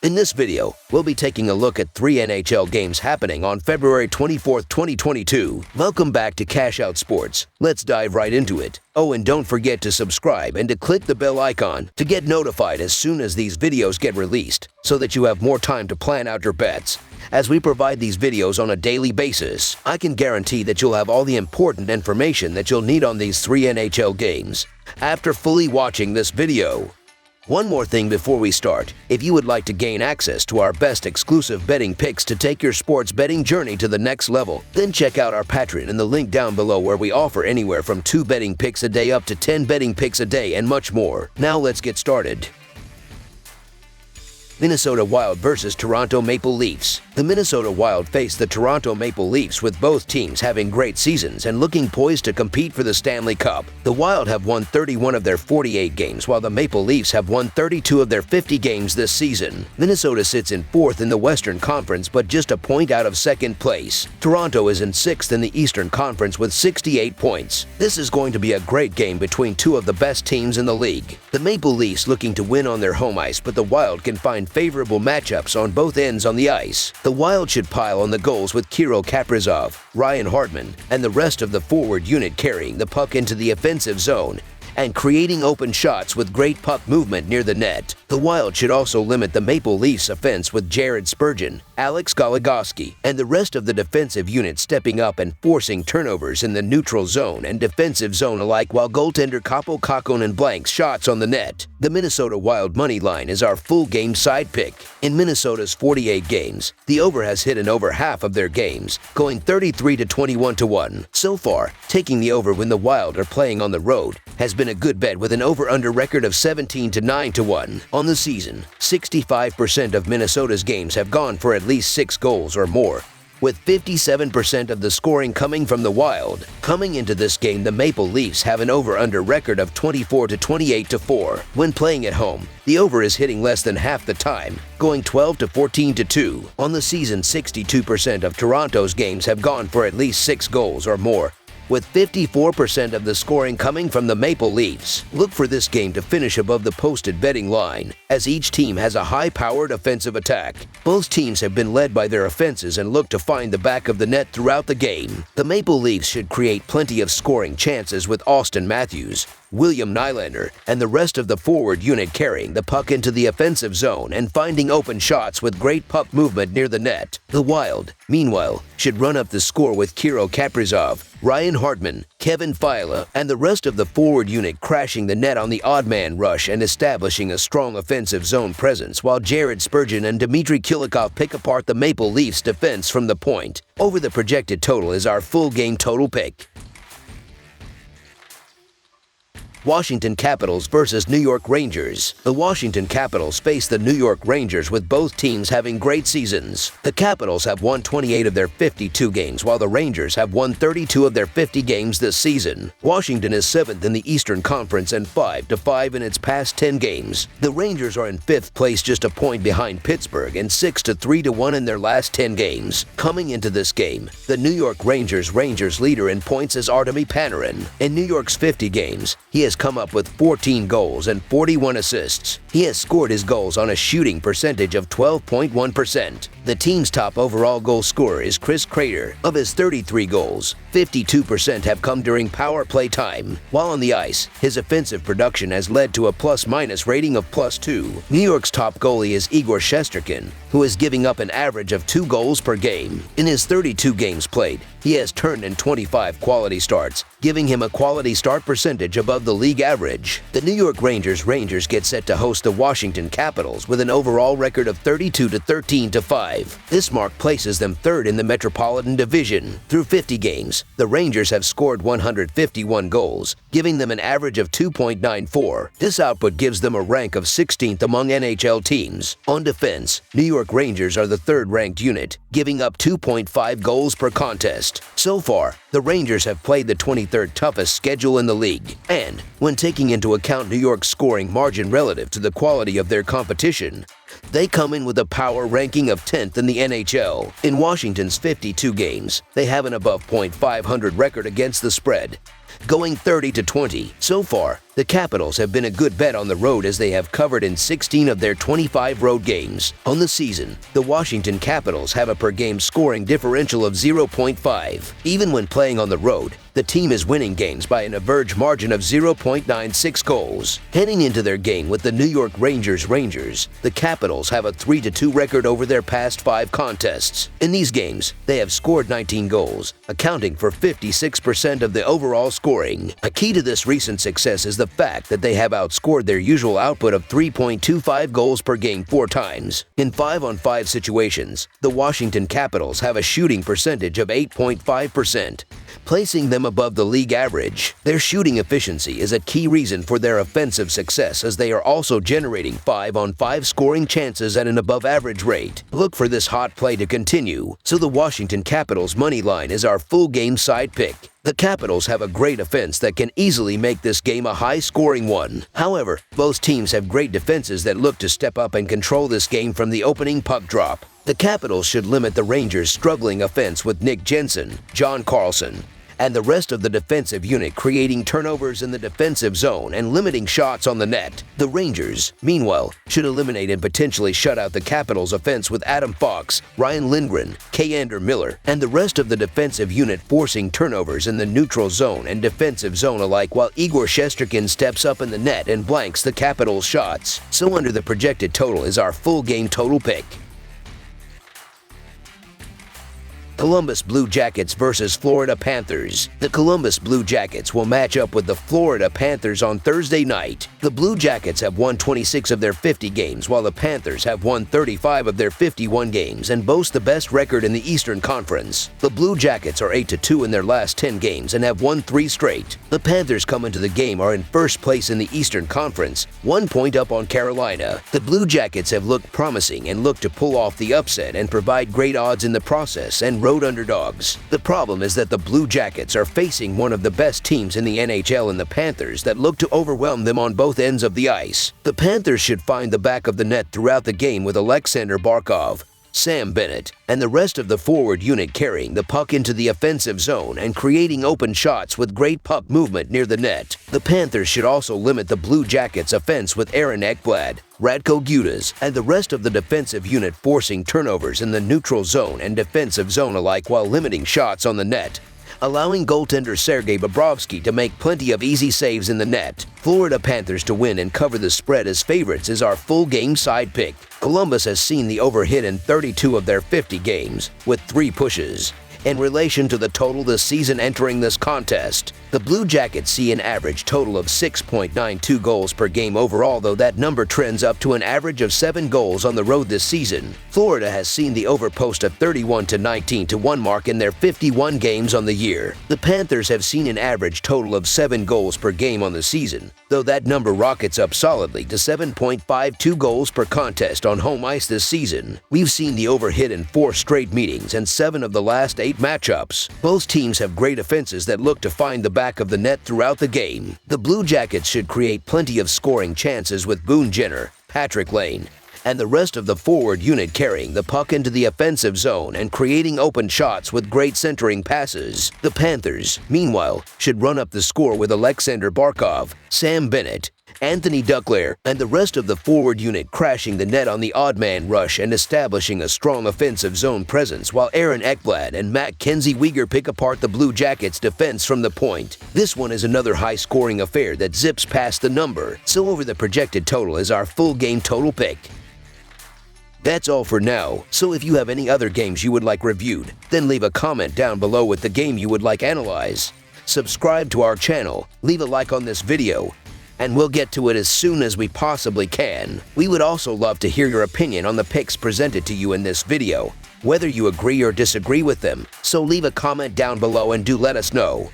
In this video, we'll be taking a look at 3 NHL games happening on February 24, 2022. Welcome back to Cash Out Sports. Let's dive right into it. Oh, and don't forget to subscribe and to click the bell icon to get notified as soon as these videos get released, so that you have more time to plan out your bets. As we provide these videos on a daily basis, I can guarantee that you'll have all the important information that you'll need on these 3 NHL games after fully watching this video. One more thing before we start. If you would like to gain access to our best exclusive betting picks to take your sports betting journey to the next level, then check out our Patreon in the link down below, where we offer anywhere from 2 betting picks a day up to 10 betting picks a day and much more. Now let's get started. Minnesota Wild versus Toronto Maple Leafs. The Minnesota Wild face the Toronto Maple Leafs, with both teams having great seasons and looking poised to compete for the Stanley Cup. The Wild have won 31 of their 48 games, while the Maple Leafs have won 32 of their 50 games this season. Minnesota sits in 4th in the Western Conference, but just a point out of 2nd place. Toronto is in 6th in the Eastern Conference with 68 points. This is going to be a great game between two of the best teams in the league. The Maple Leafs looking to win on their home ice, but the Wild can find favorable matchups on both ends on the ice. The Wild should pile on the goals with Kirill Kaprizov, Ryan Hartman, and the rest of the forward unit carrying the puck into the offensive zone and creating open shots with great puck movement near the net. The Wild should also limit the Maple Leafs' offense with Jared Spurgeon, Alex Goligoski, and the rest of the defensive unit stepping up and forcing turnovers in the neutral zone and defensive zone alike, while goaltender Kaapo Kakkonen blanks shots on the net. The Minnesota Wild money line is our full game side pick. In Minnesota's 48 games, the over has hit in over half of their games, going 33 to 21 to 1. So far, taking the over when the Wild are playing on the road has been a good bet, with an over-under record of 17 to 9 to 1. On the season, 65% of Minnesota's games have gone for at least 6 goals or more, with 57% of the scoring coming from the Wild. Coming into this game, the Maple Leafs have an over-under record of 24 to 28 to 4. When playing at home, the over is hitting less than half the time, going 12 to 14 to 2. On the season, 62% of Toronto's games have gone for at least 6 goals or more, with 54% of the scoring coming from the Maple Leafs. Look for this game to finish above the posted betting line, as each team has a high-powered offensive attack. Both teams have been led by their offenses and look to find the back of the net throughout the game. The Maple Leafs should create plenty of scoring chances with Austin Matthews, William Nylander, and the rest of the forward unit carrying the puck into the offensive zone and finding open shots with great puck movement near the net. The Wild, meanwhile, should run up the score with Kirill Kaprizov, Ryan Hartman, Kevin Fiala, and the rest of the forward unit crashing the net on the odd man rush and establishing a strong offensive zone presence, while Jared Spurgeon and Dmitry Kulikov pick apart the Maple Leafs defense from the point. Over the projected total is our full game total pick. Washington Capitals versus New York Rangers. The Washington Capitals face the New York Rangers, with both teams having great seasons. The Capitals have won 28 of their 52 games, while the Rangers have won 32 of their 50 games this season. Washington is 7th in the Eastern Conference and 5-5 in its past 10 games. The Rangers are in 5th place, just a point behind Pittsburgh, and 6-3 to 1 in their last 10 games. Coming into this game, the New York Rangers leader in points is Artemi Panarin. In New York's 50 games, he has come up with 14 goals and 41 assists. He has scored his goals on a shooting percentage of 12.1%. The team's top overall goal scorer is Chris Kreider. Of his 33 goals, 52% have come during power play time. While on the ice, his offensive production has led to a plus-minus rating of +2. New York's top goalie is Igor Shesterkin, who is giving up an average of 2 goals per game. In his 32 games played, he has turned in 25 quality starts, giving him a quality start percentage above the league average. The New York Rangers get set to host the Washington Capitals with an overall record of 32 to 13 to 5. This mark places them 3rd in the Metropolitan Division. Through 50 games, the Rangers have scored 151 goals, giving them an average of 2.94. This output gives them a rank of 16th among NHL teams. On defense, New York Rangers are the 3rd-ranked unit, giving up 2.5 goals per contest. So far, the Rangers have played the 23rd toughest schedule in the league, and when taking into account New York's scoring margin relative to the quality of their competition, they come in with a power ranking of 10th in the NHL. In Washington's 52 games, they have an above .500 record against the spread, going 30 to 20. So far, The Capitals have been a good bet on the road as they have covered in 16 of their 25 road games. On the season, the Washington Capitals have a per-game scoring differential of 0.5. Even when playing on the road, the team is winning games by an average margin of 0.96 goals. Heading into their game with the New York Rangers, the Capitals have a 3-2 record over their past 5 contests. In these games, they have scored 19 goals, accounting for 56% of the overall scoring. A key to this recent success is the fact that they have outscored their usual output of 3.25 goals per game 4 times. In 5-on-5 situations, the Washington Capitals have a shooting percentage of 8.5%, placing them above the league average. Their shooting efficiency is a key reason for their offensive success, as they are also generating 5-on-5 scoring chances at an above-average rate. Look for this hot play to continue, so the Washington Capitals money line is our full game side pick. The Capitals have a great offense that can easily make this game a high-scoring one. However, both teams have great defenses that look to step up and control this game from the opening puck drop. The Capitals should limit the Rangers' struggling offense with Nick Jensen, John Carlson, and the rest of the defensive unit creating turnovers in the defensive zone and limiting shots on the net. The Rangers, meanwhile, should eliminate and potentially shut out the Capitals' offense with Adam Fox, Ryan Lindgren, K'Andre Miller, and the rest of the defensive unit forcing turnovers in the neutral zone and defensive zone alike, while Igor Shesterkin steps up in the net and blanks the Capitals' shots. So under the projected total is our full game total pick. Columbus Blue Jackets versus Florida Panthers. The Columbus Blue Jackets will match up with the Florida Panthers on Thursday night. The Blue Jackets have won 26 of their 50 games, while the Panthers have won 35 of their 51 games and boast the best record in the Eastern Conference. The Blue Jackets are 8-2 in their last 10 games and have won 3 straight. The Panthers come into the game are in first place in the Eastern Conference, 1 point up on Carolina. The Blue Jackets have looked promising and look to pull off the upset and provide great odds in the process and road underdogs. The problem is that the Blue Jackets are facing one of the best teams in the NHL in the Panthers that look to overwhelm them on both ends of the ice. The Panthers should find the back of the net throughout the game with Alexander Barkov, Sam Bennett, and the rest of the forward unit carrying the puck into the offensive zone and creating open shots with great puck movement near the net. The Panthers should also limit the Blue Jackets' offense with Aaron Ekblad, Radko Gudas, and the rest of the defensive unit forcing turnovers in the neutral zone and defensive zone alike while limiting shots on the net, allowing goaltender Sergei Bobrovsky to make plenty of easy saves in the net. Florida Panthers to win and cover the spread as favorites is our full game side pick. Columbus has seen the overhit in 32 of their 50 games, with 3 pushes. In relation to the total this season entering this contest, the Blue Jackets see an average total of 6.92 goals per game overall, though that number trends up to an average of 7 goals on the road this season. Florida has seen the over post a 31-19-1 mark in their 51 games on the year. The Panthers have seen an average total of 7 goals per game on the season, though that number rockets up solidly to 7.52 goals per contest on home ice this season. We've seen the over hit in 4 straight meetings and 7 of the last 8 matchups. Both teams have great offenses that look to find the back of the net throughout the game. The Blue Jackets should create plenty of scoring chances with Boone Jenner, Patrick Lane, and the rest of the forward unit carrying the puck into the offensive zone and creating open shots with great centering passes. The Panthers, meanwhile, should run up the score with Alexander Barkov, Sam Bennett, Anthony Duclair, and the rest of the forward unit crashing the net on the odd man rush and establishing a strong offensive zone presence, while Aaron Ekblad and Mackenzie Weegar pick apart the Blue Jackets' defense from the point. This one is another high-scoring affair that zips past the number, so over the projected total is our full game total pick. That's all for now, so if you have any other games you would like reviewed, then leave a comment down below with the game you would like analyzed. Subscribe to our channel, leave a like on this video, and we'll get to it as soon as we possibly can. We would also love to hear your opinion on the picks presented to you in this video, whether you agree or disagree with them, so leave a comment down below and do let us know.